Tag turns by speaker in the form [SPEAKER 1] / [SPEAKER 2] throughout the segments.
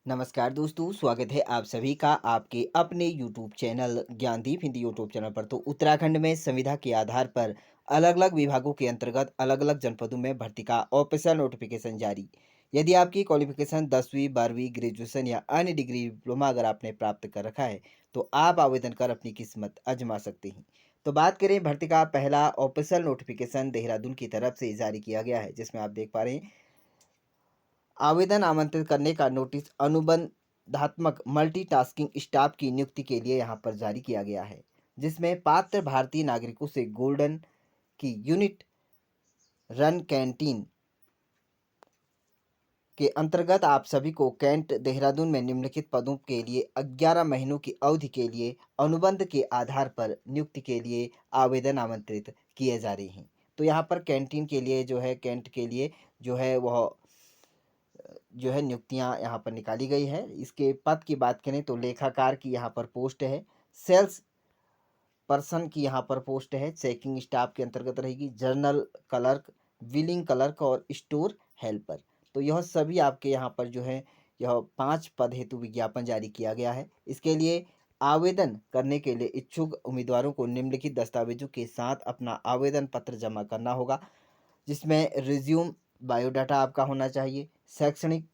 [SPEAKER 1] नमस्कार दोस्तों, स्वागत है आप सभी का आपके अपने YouTube channel Gyandeep Hindi YouTube channel पर। तो उत्तराखंड में संविदा के आधार पर अलग-अलग विभागों के अंतर्गत अलग-अलग जनपदों में भर्ती का ऑफिशियल नोटिफिकेशन जारी। यदि आपकी क्वालिफिकेशन 10वीं, 12वीं, ग्रेजुएशन या अन्य डिग्री डिप्लोमा अगर आपने प्राप्त कर रखा है, तो आप आवेदन कर अपनी किस्मत आजमा सकते हैं। तो बात करें भर्ती का पहला ऑफिशियल नोटिफिकेशन देहरादून की तरफ से जारी किया गया है, जिसमें आप देख पा रहे हैं आवेदन आमंत्रित करने का नोटिस अनुबंधात्मक मल्टीटास्किंग स्टाफ की नियुक्ति के लिए यहाँ पर जारी किया गया है, जिसमें पात्र भारतीय नागरिकों से गोल्डन की यूनिट रन कैंटीन के अंतर्गत आप सभी को कैंट देहरादून में निम्नलिखित पदों के लिए 11 महीनों की अवधि के लिए अनुबंध के आधार पर नियुक्ति के लिए आवेदन आमंत्रित किए जा रहे हैं। तो यहाँ पर कैंटीन के लिए जो है कैंट के लिए जो है वह जो है नियुक्तियां यहाँ पर निकाली गई है। इसके पद की बात करें तो लेखाकार की यहाँ पर पोस्ट है, सेल्स पर्सन की यहाँ पर पोस्ट है, चेकिंग स्टाफ के अंतर्गत रहेगी, जर्नल क्लर्क, बिलिंग क्लर्क और स्टोर हेल्पर। तो यह सभी आपके यहाँ पर जो है यह 5 पद हेतु विज्ञापन जारी किया गया है। इसके लिए आवेदन करने के लिए इच्छुक उम्मीदवारों को निम्नलिखित दस्तावेजों के साथ अपना आवेदन पत्र जमा करना होगा, जिसमें रिज्यूम, बायोडाटा आपका होना चाहिए, शैक्षणिक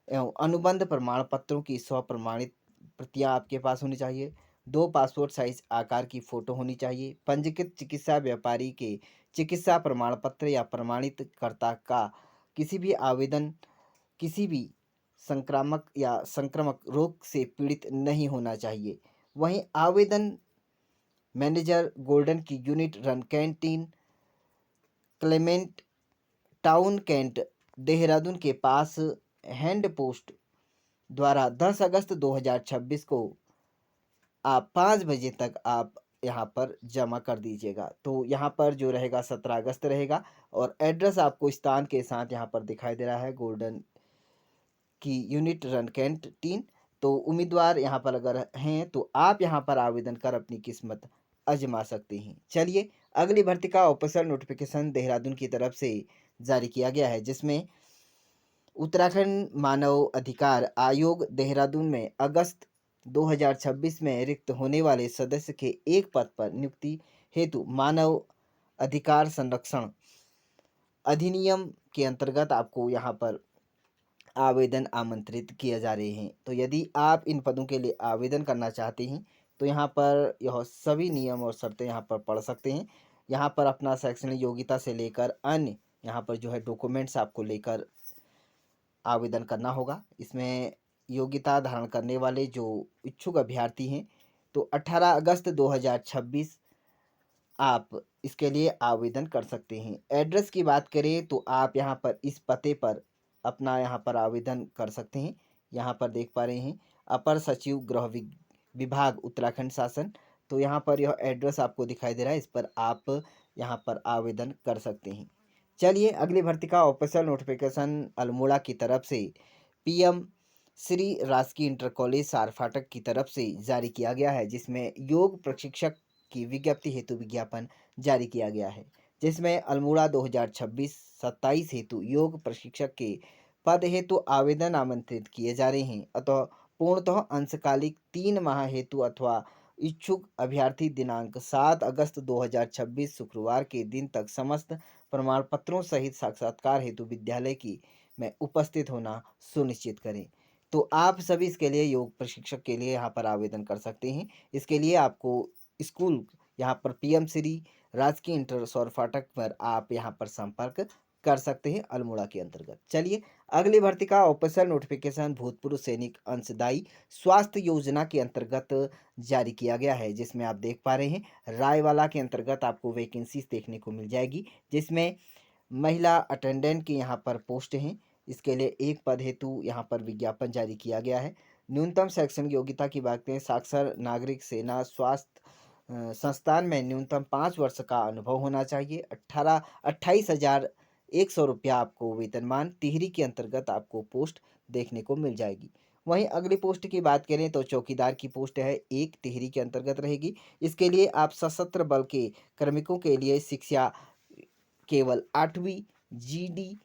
[SPEAKER 1] एवं अनुबंध प्रमाण पत्रों की स्वप्रमाणित प्रतियां आपके पास होनी चाहिए, 2 पासपोर्ट साइज आकार की फ़ोटो होनी चाहिए, पंजीकृत चिकित्सा व्यापारी के चिकित्सा प्रमाण पत्र या प्रमाणित कर्ता का किसी भी आवेदन किसी भी संक्रामक या संक्रामक रोग से पीड़ित नहीं होना चाहिए। वहीं आवेदन मैनेजर गोल्डन की unit run canteen Clement Town cantt Dehradun के पास हैंड पोस्ट द्वारा 10 अगस्त 2026 को आप 5 बजे तक आप यहाँ पर जमा कर दीजिएगा। तो यहाँ पर जो रहेगा 17 अगस्त रहेगा और एड्रेस आपको स्थान के साथ यहाँ पर दिखाई दे रहा है, गोल्डन की यूनिट रन कैंटीन। तो उम्मीदवार यहाँ पर अगर हैं तो आप यहाँ पर आवेदन कर अपनी किस्मत आजमा सकते हैं। चलिए अगली भर्ती का ऑफिशियल नोटिफिकेशन देहरादून की तरफ से जारी किया गया है, जिसमें उत्तराखंड मानव अधिकार आयोग देहरादून में अगस्त 2026 में रिक्त होने वाले सदस्य के एक पद पर नियुक्ति हेतु मानव अधिकार संरक्षण अधिनियम के अंतर्गत आपको यहाँ पर आवेदन आमंत्रित किए जा रहे हैं। तो यदि आप इन पदों के लिए आवेदन करना चाहते हैं तो यहाँ पर यह सभी नियम और शर्तें यहाँ पर पढ़ सकते हैं। यहाँ पर अपना शैक्षणिक योग्यता से लेकर अन्य यहाँ पर जो है डॉक्यूमेंट्स आपको लेकर आवेदन करना होगा। इसमें योग्यता धारण करने वाले जो इच्छुक अभ्यर्थी हैं तो 18 अगस्त 2026 आप इसके लिए आवेदन कर सकते हैं। एड्रेस की बात करें तो आप यहाँ पर इस पते पर अपना यहाँ पर आवेदन कर सकते हैं। यहाँ पर देख पा रहे हैं अपर सचिव गृह विभाग उत्तराखंड शासन। तो यहाँ पर यह एड्रेस आपको दिखाई दे रहा है, इस पर आप यहाँ पर आवेदन कर सकते हैं। चलिए अगली भर्ती का ऑफिशियल नोटिफिकेशन अल्मोड़ा की तरफ से पीएम श्री राजकीय इंटर कॉलेज सारफाटक की तरफ से जारी किया गया है, जिसमें योग प्रशिक्षक की विज्ञप्ति हेतु विज्ञापन जारी किया गया है, जिसमें अल्मोड़ा 2026-27 हेतु योग प्रशिक्षक के पद हेतु आवेदन आमंत्रित किए जा रहे हैं। अतः पूर्णतः अंशकालिक 3 माह हेतु अथवा इच्छुक अभ्यर्थी दिनांक 7 अगस्त 2026 शुक्रवार के दिन तक समस्त प्रमाण पत्रों सहित साक्षात्कार हेतु विद्यालय की में उपस्थित होना सुनिश्चित करें। तो आप सभी इसके लिए योग प्रशिक्षक के लिए यहाँ पर आवेदन कर सकते हैं। इसके लिए आपको स्कूल यहाँ पर पीएम श्री राजकीय इंटर सौर फाटक पर आप यहाँ पर संपर्क कर सकते हैं अल्मोड़ा के अंतर्गत। चलिए अगली भर्ती का ऑफिशियल नोटिफिकेशन भूतपूर्व सैनिक अंशदायी स्वास्थ्य योजना के अंतर्गत जारी किया गया है, जिसमें आप देख पा रहे हैं रायवाला के अंतर्गत आपको वैकेंसीज देखने को मिल जाएगी, जिसमें महिला अटेंडेंट की यहाँ पर पोस्ट हैं। इसके लिए एक पद हेतु यहाँ पर विज्ञापन जारी किया गया है। न्यूनतम शैक्षणिक योग्यता की बात करें, साक्षर नागरिक सेना स्वास्थ्य संस्थान में न्यूनतम 5 वर्ष का अनुभव होना चाहिए। 28,100 रुपया आपको वेतनमान तिहरी के अंतर्गत आपको पोस्ट देखने को मिल जाएगी। वहीं अगली पोस्ट की बात करें तो चौकीदार की पोस्ट है, एक तिहरी के अंतर्गत रहेगी। इसके लिए आप सशस्त्र बल के कार्मिकों के लिए शिक्षा केवल 8वीं जीडी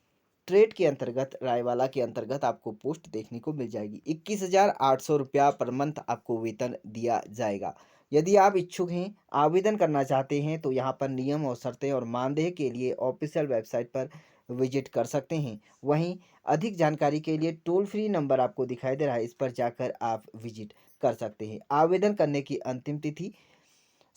[SPEAKER 1] ट्रेड के अंतर्गत रायवाला के अंतर्गत आपको पोस्ट देखने को मिल जाएगी। 21,800 रुपया पर मंथ आपको वेतन दिया जाएगा। यदि आप इच्छुक हैं, आवेदन करना चाहते हैं तो यहाँ पर नियम और शर्तें और मानदेय के लिए ऑफिशियल वेबसाइट पर विजिट कर सकते हैं। वहीं अधिक जानकारी के लिए टोल फ्री नंबर आपको दिखाई दे रहा है, इस पर जाकर आप विजिट कर सकते हैं। आवेदन करने की अंतिम तिथि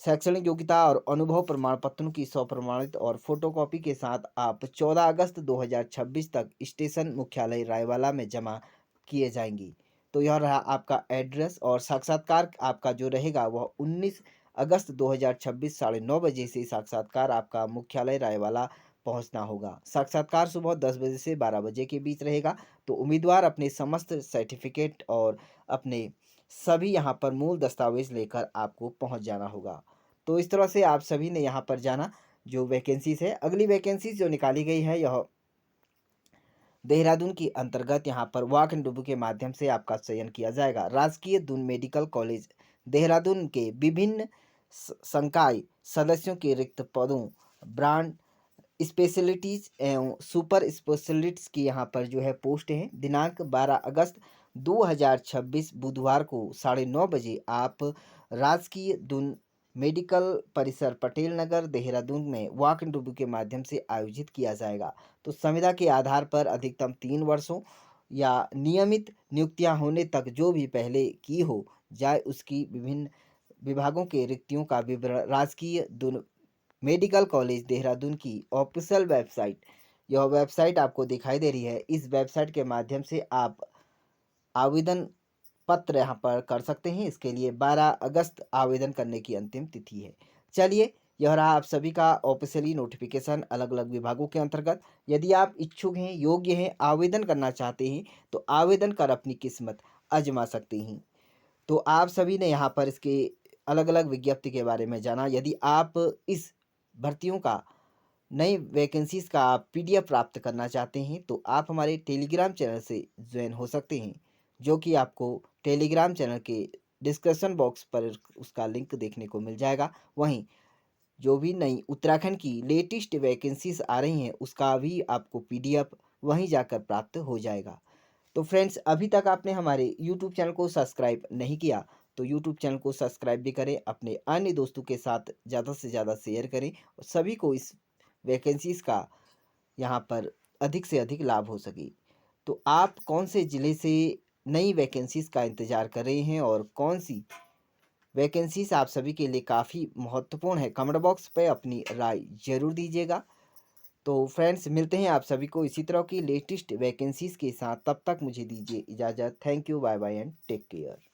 [SPEAKER 1] शैक्षणिक योग्यता और अनुभव प्रमाण पत्रों की स्वप्रमाणित और फोटोकॉपी के साथ आप 14 अगस्त 2026 तक स्टेशन मुख्यालय रायवाला में जमा किए जाएंगी। तो यह रहा आपका एड्रेस और साक्षात्कार आपका जो रहेगा वह 19 अगस्त 2026 9:30 बजे से साक्षात्कार आपका मुख्यालय रायवाला पहुंचना होगा। साक्षात्कार सुबह 10 बजे से 12 बजे के बीच रहेगा। तो उम्मीदवार अपने समस्त सर्टिफिकेट और अपने सभी यहाँ पर मूल दस्तावेज लेकर आपको पहुँच जाना होगा। तो इस तरह से आप सभी ने यहाँ पर जाना जो वैकेंसीज है। अगली वैकेंसीज जो निकाली गई है यह देहरादून की अंतर्गत यहाँ पर वॉक इंटरव्यू के माध्यम से आपका चयन किया जाएगा। राजकीय दून मेडिकल कॉलेज देहरादून के विभिन्न संकाय सदस्यों के रिक्त पदों, ब्रांड स्पेशलिटीज एवं सुपर स्पेशलिट्स की यहाँ पर जो है पोस्ट है। दिनांक 12 अगस्त 2026 बुधवार को 9:30 बजे आप राजकीय दून मेडिकल परिसर पटेल नगर देहरादून में वॉक इंटरव्यू के माध्यम से आयोजित किया जाएगा। तो संविदा के आधार पर अधिकतम 3 वर्षों या नियमित नियुक्तियां होने तक जो भी पहले की हो जाए उसकी विभिन्न विभागों के रिक्तियों का विवरण राजकीय दून मेडिकल कॉलेज देहरादून की ऑफिशियल वेबसाइट, यह वेबसाइट आपको दिखाई दे रही है। इस वेबसाइट के माध्यम से आप आवेदन पत्र यहाँ पर कर सकते हैं। इसके लिए 12 अगस्त आवेदन करने की अंतिम तिथि है। चलिए, यह रहा आप सभी का ऑफिशियली नोटिफिकेशन अलग अलग विभागों के अंतर्गत। यदि आप इच्छुक हैं, योग्य हैं, आवेदन करना चाहते हैं तो आवेदन कर अपनी किस्मत आजमा सकते हैं। तो आप सभी ने यहाँ पर इसके अलग अलग विज्ञप्ति के बारे में जाना। यदि आप इस भर्तियों का नई वैकेंसीज का आप पीडीएफ प्राप्त करना चाहते हैं तो आप हमारे टेलीग्राम चैनल से ज्वाइन हो सकते हैं, जो कि आपको टेलीग्राम चैनल के डिस्क्रिप्शन बॉक्स पर उसका लिंक देखने को मिल जाएगा। वहीं जो भी नई उत्तराखंड की लेटेस्ट वैकेंसीज आ रही हैं उसका भी आपको पीडीएफ वहीं जाकर प्राप्त हो जाएगा। तो फ्रेंड्स, अभी तक आपने हमारे यूट्यूब चैनल को सब्सक्राइब नहीं किया तो यूट्यूब चैनल को सब्सक्राइब भी करें, अपने अन्य दोस्तों के साथ ज़्यादा से ज़्यादा शेयर करें और सभी को इस वैकेंसीज का यहाँ पर अधिक से अधिक लाभ हो सके। तो आप कौन से ज़िले से नई वैकेंसीज का इंतज़ार कर रहे हैं और कौन सी वैकेंसीज आप सभी के लिए काफ़ी महत्वपूर्ण है, कमेंट बॉक्स पे अपनी राय ज़रूर दीजिएगा। तो फ्रेंड्स, मिलते हैं आप सभी को इसी तरह की लेटेस्ट वैकेंसीज के साथ। तब तक मुझे दीजिए इजाज़त। Thank you, bye bye and take care.